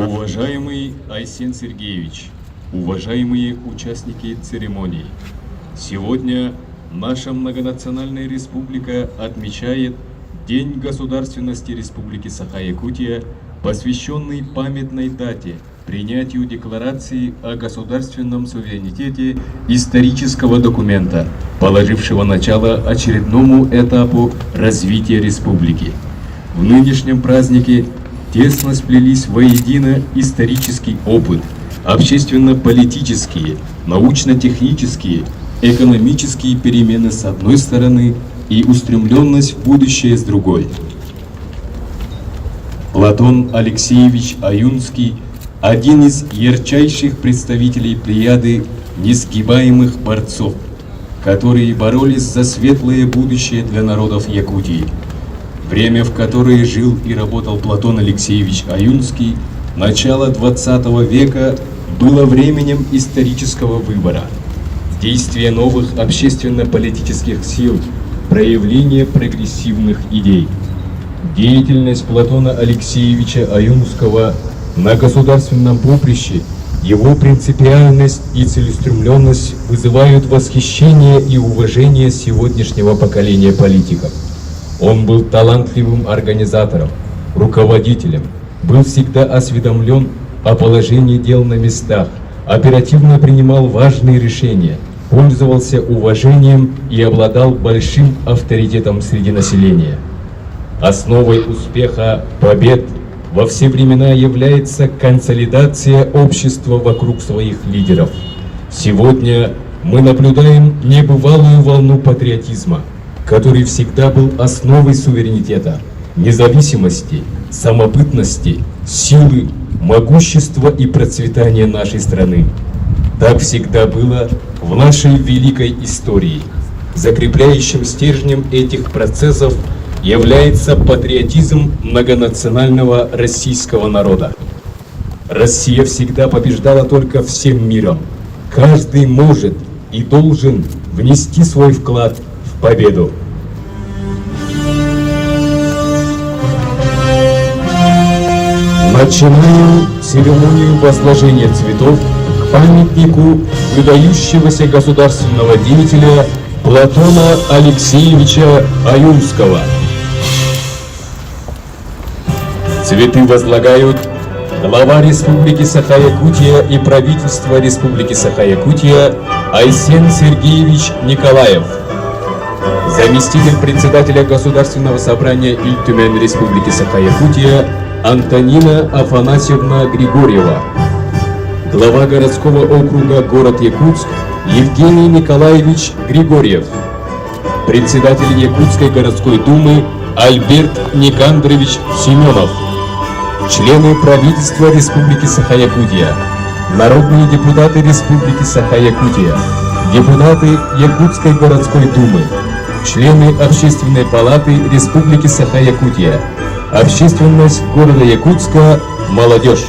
Уважаемый Айсен Сергеевич, уважаемые участники церемонии, сегодня наша многонациональная республика отмечает День государственности Республики Саха-Якутия, посвященный памятной дате принятию Декларации о государственном суверенитете исторического документа, положившего начало очередному этапу развития республики. В нынешнем празднике тесно сплелись воедино исторический опыт, общественно-политические, научно-технические, экономические перемены с одной стороны и устремленность в будущее с другой. Платон Алексеевич Аюнский – один из ярчайших представителей плеяды несгибаемых борцов, которые боролись за светлое будущее для народов Якутии. Время, в которое жил и работал Платон Алексеевич Аюнский, начало XX века, было временем исторического выбора, действия новых общественно-политических сил, проявление прогрессивных идей. Деятельность Платона Алексеевича Аюнского на государственном поприще, его принципиальность и целеустремленность вызывают восхищение и уважение сегодняшнего поколения политиков. Он был талантливым организатором, руководителем, был всегда осведомлен о положении дел на местах, оперативно принимал важные решения, пользовался уважением и обладал большим авторитетом среди населения. Основой успеха побед во все времена является консолидация общества вокруг своих лидеров. Сегодня мы наблюдаем небывалую волну патриотизма, который всегда был основой суверенитета, независимости, самобытности, силы, могущества и процветания нашей страны. Так всегда было в нашей великой истории. Закрепляющим стержнем этих процессов является патриотизм многонационального российского народа. Россия всегда побеждала только всем миром. Каждый может и должен внести свой вклад в победу. Начинаем церемонию возложения цветов к памятнику выдающегося государственного деятеля Платона Алексеевича Аюнского. Цветы возлагают глава Республики Саха-Якутия и правительства Республики Саха-Якутия Айсен Сергеевич Николаев, заместитель председателя Государственного собрания Иль-Тюмень Республики Саха-Якутия Антонина Афанасьевна Григорьева, глава городского округа город Якутск Евгений Николаевич Григорьев, председатель Якутской городской думы Альберт Никандрович Семенов, члены правительства Республики Саха-Якутия, народные депутаты Республики Саха-Якутия, депутаты Якутской городской думы, члены Общественной палаты Республики Саха-Якутия, общественность города Якутска, молодежь.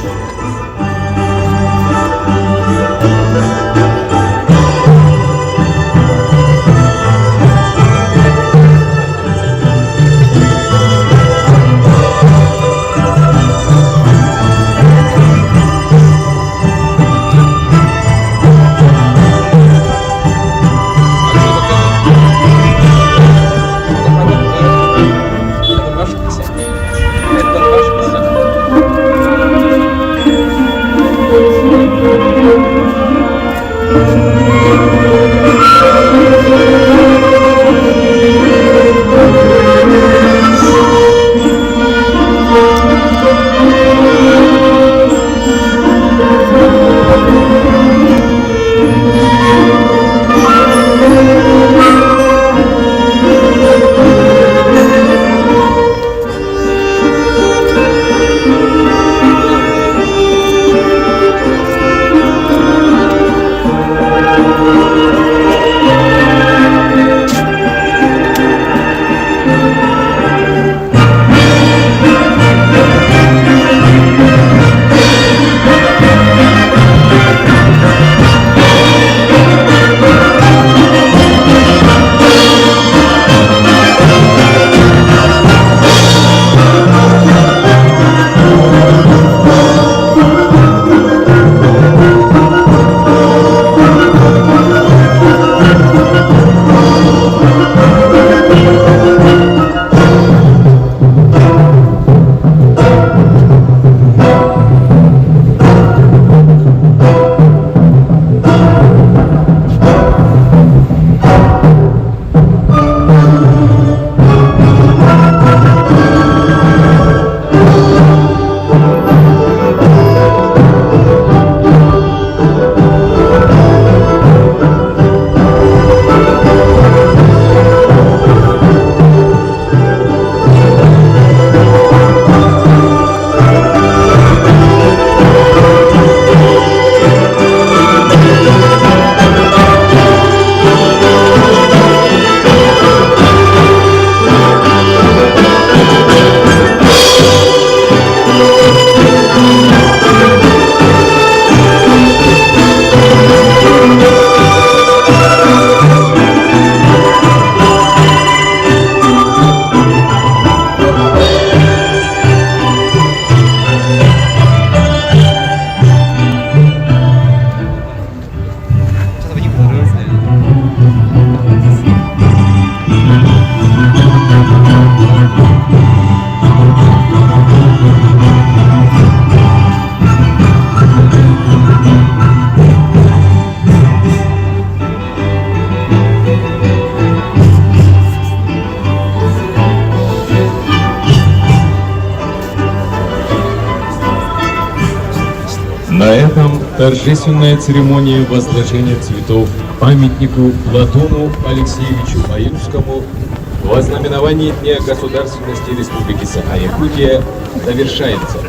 На этом торжественная церемония возложения цветов к памятнику Платону Алексеевичу Маирскому в ознаменовании Дня государственности Республики Саха-Якутия завершается.